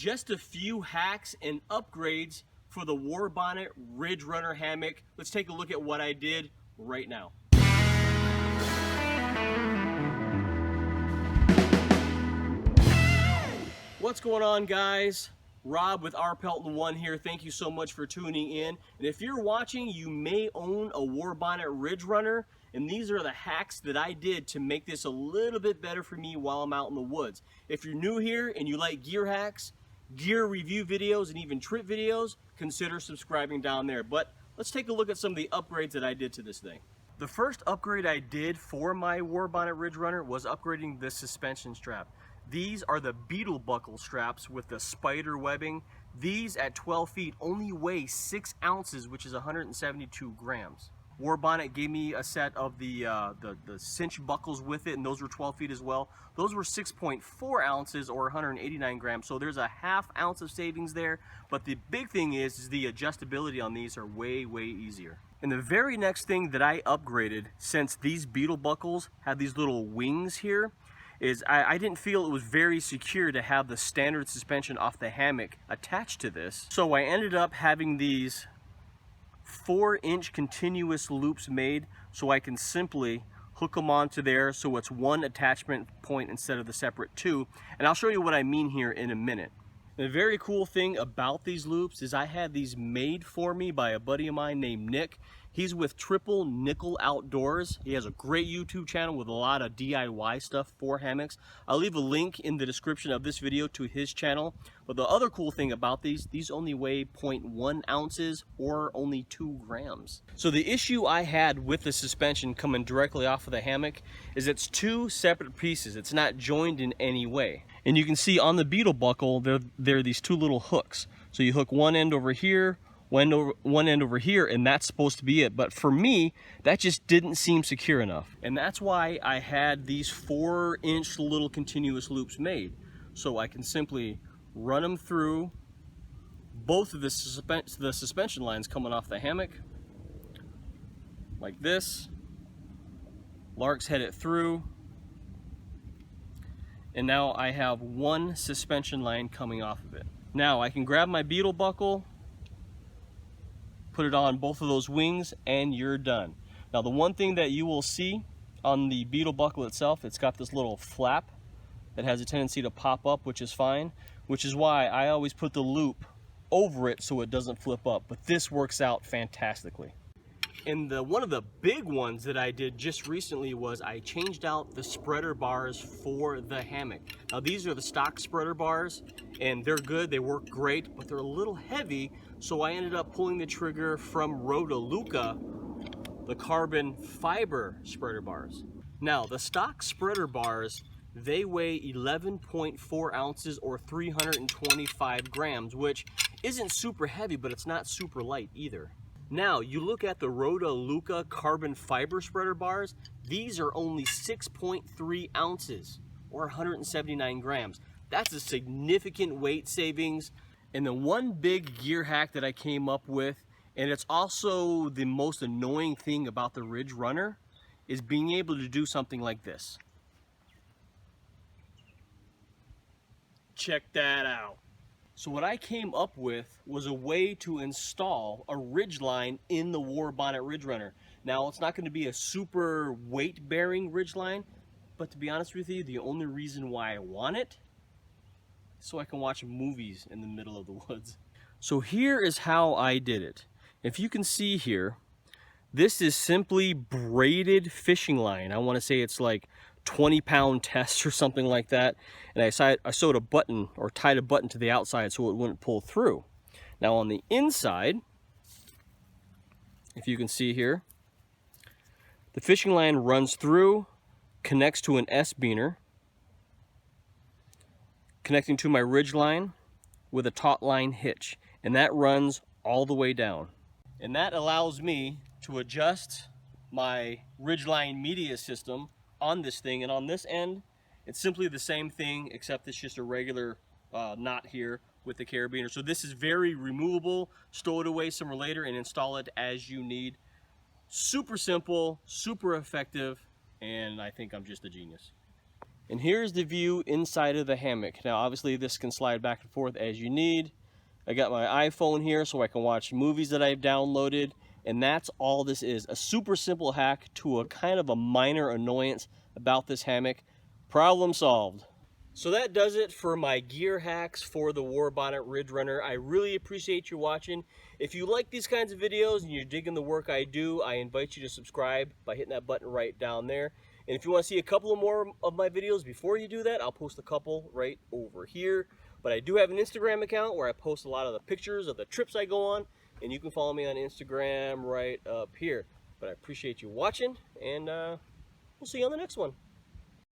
just a few hacks and upgrades for the Warbonnet Ridgerunner Hammock. Let's take a look at what I did right now. What's going on, guys? Rob with Our Pelton One here. Thank you so much for tuning in. And if you're watching, you may own a Warbonnet Ridgerunner, and these are the hacks that I did to make this a little bit better for me while I'm out in the woods. If you're new here and you like gear hacks, gear review videos, and even trip videos, consider subscribing down there. But let's take a look at some of the upgrades that I did to this thing. The first upgrade I did for my Warbonnet Ridgerunner was upgrading the suspension strap. These are the Beetle buckle straps with the spider webbing. These at 12 feet only weigh 6 ounces, which is 172 grams. Warbonnet gave me a set of the cinch buckles with it, and those were 12 feet as well. Those were 6.4 ounces or 189 grams, so there's a ½ ounce of savings there. But the big thing is the adjustability on these are way easier. And the very next thing that I upgraded, since these Beetle buckles have these little wings here, is I didn't feel it was very secure to have the standard suspension off the hammock attached to this. So I ended up having these 4-inch continuous loops made so I can simply hook them onto there so it's one attachment point instead of the separate two. And I'll show you what I mean here in a minute. The very cool thing about these loops is I had these made for me by a buddy of mine named Nick. He's with Triple Nickel Outdoors. He has a great YouTube channel with a lot of DIY stuff for hammocks. I'll leave a link in the description of this video to his channel. But the other cool thing about these only weigh 0.1 ounces or only 2 grams. So the issue I had with the suspension coming directly off of the hammock is it's 2 separate pieces. It's not joined in any way. And you can see on the Beetle buckle, there are these 2 little hooks. So you hook one end over here, one end over here, and that's supposed to be it. But for me, that just didn't seem secure enough. And that's why I had these 4-inch little continuous loops made. So I can simply run them through both of the suspension lines coming off the hammock, like this. Lark's head it through. And now I have one suspension line coming off of it. Now I can grab my Beetle buckle, put it on both of those wings, and you're done. Now the one thing that you will see on the Beetle buckle itself, it's got this little flap that has a tendency to pop up, which is fine, which is why I always put the loop over it so it doesn't flip up. But this works out fantastically. And one of the big ones that I did just recently was I changed out the spreader bars for the hammock. Now these are the stock spreader bars, and they're good, they work great, but they're a little heavy, so I ended up pulling the trigger from Rotaluca, the carbon fiber spreader bars. Now the stock spreader bars, they weigh 11.4 ounces or 325 grams, which isn't super heavy, but it's not super light either. Now, you look at the Rotaluca carbon fiber spreader bars, these are only 6.3 ounces or 179 grams. That's a significant weight savings. And the one big gear hack that I came up with, and it's also the most annoying thing about the Ridgerunner, is being able to do something like this. Check that out. So what I came up with was a way to install a Ridgeline in the Warbonnet Ridgerunner. Now, it's not going to be a super weight-bearing Ridgeline, but to be honest with you, the only reason why I want it is so I can watch movies in the middle of the woods. So here is how I did it. If you can see here, this is simply braided fishing line. I want to say it's like 20-pound test or something like that, and I sewed a button or tied a button to the outside so it wouldn't pull through. Now on the inside, if you can see here, the fishing line runs through, connects to an S-beaner, connecting to my Ridgeline with a taut line hitch, and that runs all the way down. And that allows me to adjust my Ridgeline media system on this thing, and on this end it's simply the same thing, except it's just a regular knot here with the carabiner. So this is very removable. Stow it away somewhere later and install it as you need. Super simple, super effective, and I think I'm just a genius. And here's the view inside of the hammock. Now obviously this can slide back and forth as you need. I got my iPhone here so I can watch movies that I've downloaded, and that's all this is. A super simple hack to a kind of a minor annoyance about this hammock. Problem solved. So that does it for my gear hacks for the Warbonnet Ridgerunner. I really appreciate you watching. If you like these kinds of videos and you're digging the work I do, I invite you to subscribe by hitting that button right down there. And if you want to see a couple more of my videos before you do that, I'll post a couple right over here. But I do have an Instagram account where I post a lot of the pictures of the trips I go on, and you can follow me on Instagram right up here. But I appreciate you watching, and we'll see you on the next one.